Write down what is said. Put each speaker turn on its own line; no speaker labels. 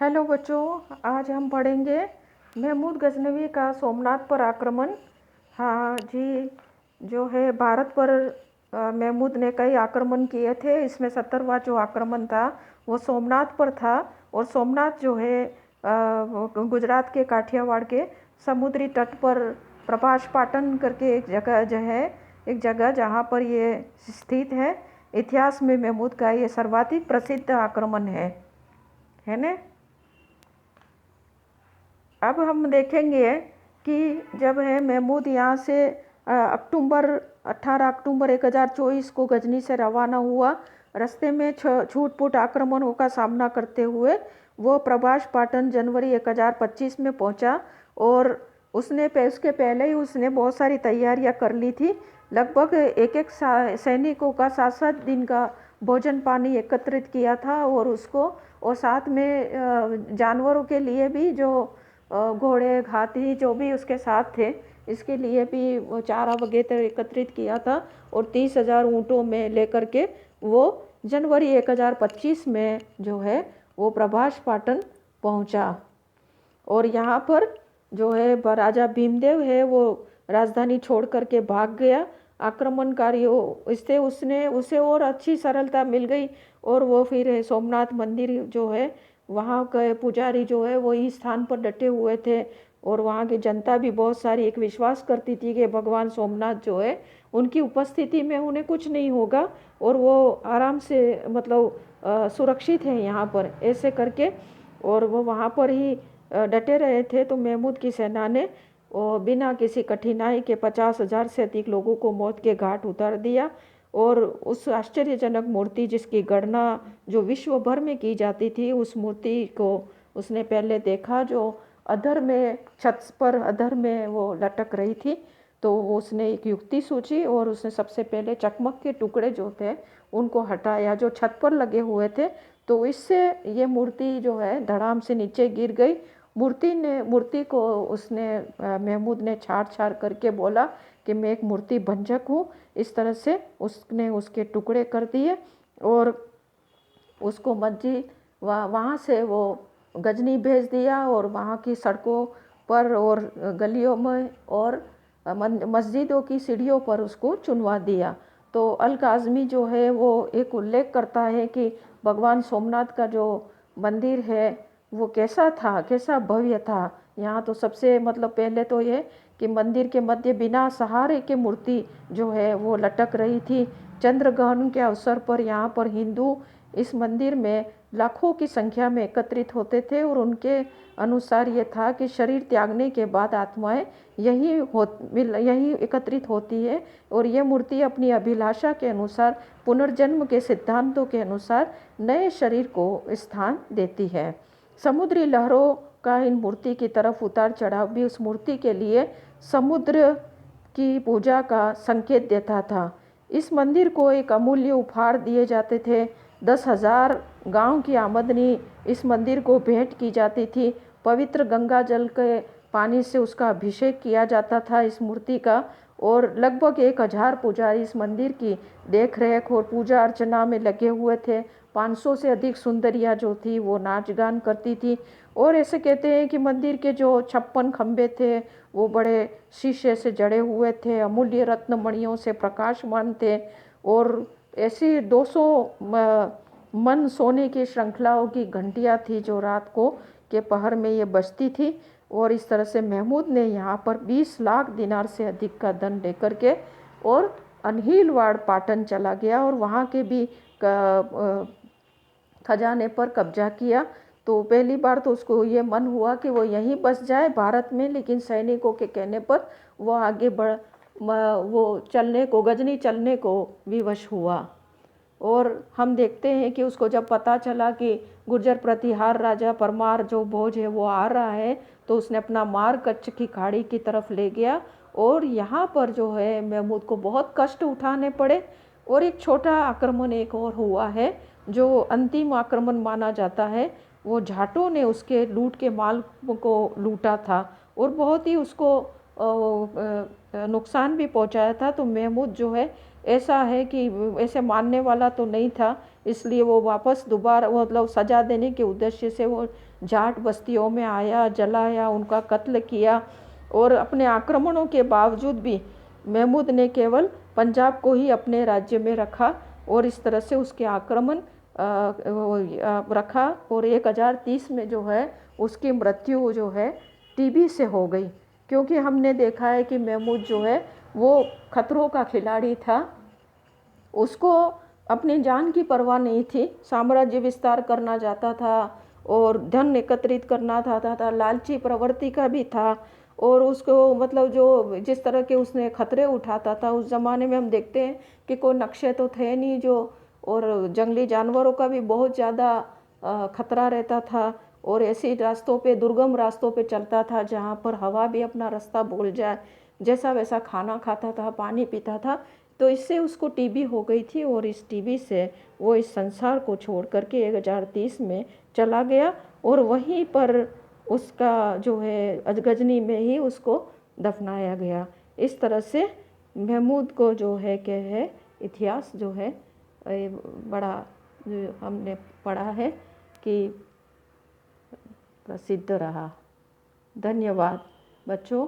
Hello बच्चों, आज हम पढ़ेंगे महमूद गजनवी का सोमनाथ पर आक्रमण। हाँ जी, जो है भारत पर महमूद ने कई आक्रमण किए थे। इसमें 70वां जो आक्रमण था वो सोमनाथ पर था। और सोमनाथ जो है गुजरात के काठियावाड़ के समुद्री तट पर प्रभास पाटन करके एक जगह जो है, एक जगह जहाँ पर ये स्थित है। इतिहास में महमूद का ये सर्वाधिक प्रसिद्ध आक्रमण है ना। अब हम देखेंगे कि जब है महमूद यहाँ से अक्टूबर 18 अक्टूबर 1024 को गजनी से रवाना हुआ। रास्ते में छूट-फूट आक्रमणों का सामना करते हुए वो प्रभास पाटन जनवरी 1025 में पहुंचा। और उसके पहले ही उसने बहुत सारी तैयारियां कर ली थी। लगभग एक सैनिकों का 7-7 दिन का भोजन पानी एकत्रित किया था। और उसको और साथ में जानवरों के लिए भी जो घोड़े हाथी जो भी उसके साथ थे, इसके लिए भी वो चारा वगैरह एकत्रित किया था। और 30,000 ऊँटों में लेकर के वो जनवरी 1025 में जो है वो प्रभास पाटन पहुंचा। और यहाँ पर जो है राजा भीमदेव है वो राजधानी छोड़ करके भाग गया। आक्रमणकारियों इससे उसे और अच्छी सरलता मिल गई। और वो फिर सोमनाथ मंदिर जो है, वहाँ के पुजारी जो है वही स्थान पर डटे हुए थे। और वहाँ की जनता भी बहुत सारी एक विश्वास करती थी कि भगवान सोमनाथ जो है उनकी उपस्थिति में उन्हें कुछ नहीं होगा और वो आराम से मतलब सुरक्षित है यहाँ पर, ऐसे करके। और वो वहाँ पर ही डटे रहे थे। तो महमूद की सेना ने बिना किसी कठिनाई के 50,000 से अधिक लोगों को मौत के घाट उतार दिया। और उस आश्चर्यजनक मूर्ति जिसकी गणना जो विश्व भर में की जाती थी, उस मूर्ति को उसने पहले देखा जो अधर में छत पर अधर में वो लटक रही थी। तो उसने एक युक्ति सोची और उसने सबसे पहले चकमक के टुकड़े जो थे उनको हटाया जो छत पर लगे हुए थे। तो इससे ये मूर्ति जो है धड़ाम से नीचे गिर गई। मूर्ति को उसने महमूद ने छाड़ छाड़ करके बोला कि मैं एक मूर्ति भंजक हूँ। इस तरह से उसने उसके टुकड़े कर दिए और उसको मस्जिद वहाँ से वो गजनी भेज दिया। और वहाँ की सड़कों पर और गलियों में और मस्जिदों की सीढ़ियों पर उसको चुनवा दिया। तो अल काज़मी जो है वो एक उल्लेख करता है कि भगवान सोमनाथ का जो मंदिर है वो कैसा था, कैसा भव्य था। यहाँ तो सबसे मतलब पहले तो ये कि मंदिर के मध्य बिना सहारे के मूर्ति जो है वो लटक रही थी। चंद्रग्रहण के अवसर पर यहाँ पर हिंदू इस मंदिर में लाखों की संख्या में एकत्रित होते थे। और उनके अनुसार ये था कि शरीर त्यागने के बाद आत्माएं यही एकत्रित होती है। और ये मूर्ति अपनी अभिलाषा के अनुसार पुनर्जन्म के सिद्धांतों के अनुसार नए शरीर को स्थान देती है। समुद्री लहरों का इन मूर्ति की तरफ उतार चढ़ाव भी उस मूर्ति के लिए समुद्र की पूजा का संकेत देता था। इस मंदिर को एक अमूल्य उपहार दिए जाते थे। 10,000 गांव की आमदनी इस मंदिर को भेंट की जाती थी। पवित्र गंगा जल के पानी से उसका अभिषेक किया जाता था इस मूर्ति का। और लगभग 1,000 पुजारी इस मंदिर की देख रेख और पूजा अर्चना में लगे हुए थे। 500 से अधिक सुंदरियाँ जो थी वो नाच गान करती थी। और ऐसे कहते हैं कि मंदिर के जो 56 खंभे थे वो बड़े शीशे से जड़े हुए थे, अमूल्य रत्न मणियों से प्रकाशमान थे। और ऐसी 200 मन सोने की श्रृंखलाओं की घंटियाँ थी जो रात को के पहर में ये बजती थी। और इस तरह से महमूद ने यहाँ पर 20 लाख दिनार से अधिक का धन लेकर के और अनहीलवाड़ पाटन चला गया और वहाँ के भी खजाने पर कब्जा किया। तो पहली बार तो उसको ये मन हुआ कि वो यहीं बस जाए भारत में, लेकिन सैनिकों के कहने पर वो आगे वो गजनी चलने को विवश हुआ। और हम देखते हैं कि उसको जब पता चला कि गुर्जर प्रतिहार राजा परमार जो भोज है वो आ रहा है, तो उसने अपना मार्ग कच्छ की खाड़ी की तरफ ले गया। और यहाँ पर जो है महमूद को बहुत कष्ट उठाने पड़े। और एक छोटा आक्रमण एक और हुआ है जो अंतिम आक्रमण माना जाता है। वो जाटों ने उसके लूट के माल को लूटा था और बहुत ही उसको नुकसान भी पहुंचाया था। तो महमूद जो है ऐसा है कि ऐसे मानने वाला तो नहीं था इसलिए वो वापस दोबारा मतलब सजा देने के उद्देश्य से वो जाट बस्तियों में आया, जलाया, उनका कत्ल किया। और अपने आक्रमणों के बावजूद भी महमूद ने केवल पंजाब को ही अपने राज्य में रखा और इस तरह से उसके आक्रमण रखा। और 1030 में जो है उसकी मृत्यु जो है टीबी से हो गई, क्योंकि हमने देखा है कि महमूद जो है वो खतरों का खिलाड़ी था। उसको अपनी जान की परवाह नहीं थी, साम्राज्य विस्तार करना चाहता था और धन एकत्रित करना चाहता था, लालची प्रवृत्ति का भी था। और उसको मतलब जो जिस तरह के उसने खतरे उठाता था, उस ज़माने में हम देखते हैं कि कोई नक्शे तो थे नहीं जो, और जंगली जानवरों का भी बहुत ज़्यादा खतरा रहता था। और ऐसे रास्तों पे, दुर्गम रास्तों पे चलता था जहाँ पर हवा भी अपना रास्ता भूल जाए, जैसा वैसा खाना खाता था, पानी पीता था। तो इससे उसको टीबी हो गई थी और इस टीबी से वो इस संसार को छोड़ करके 1030 में चला गया और वहीं पर उसका जो है गजनी में ही उसको दफनाया गया। इस तरह से महमूद को जो है क्या है इतिहास जो है बड़ा हमने पढ़ा है कि प्रसिद्ध रहा। धन्यवाद बच्चों।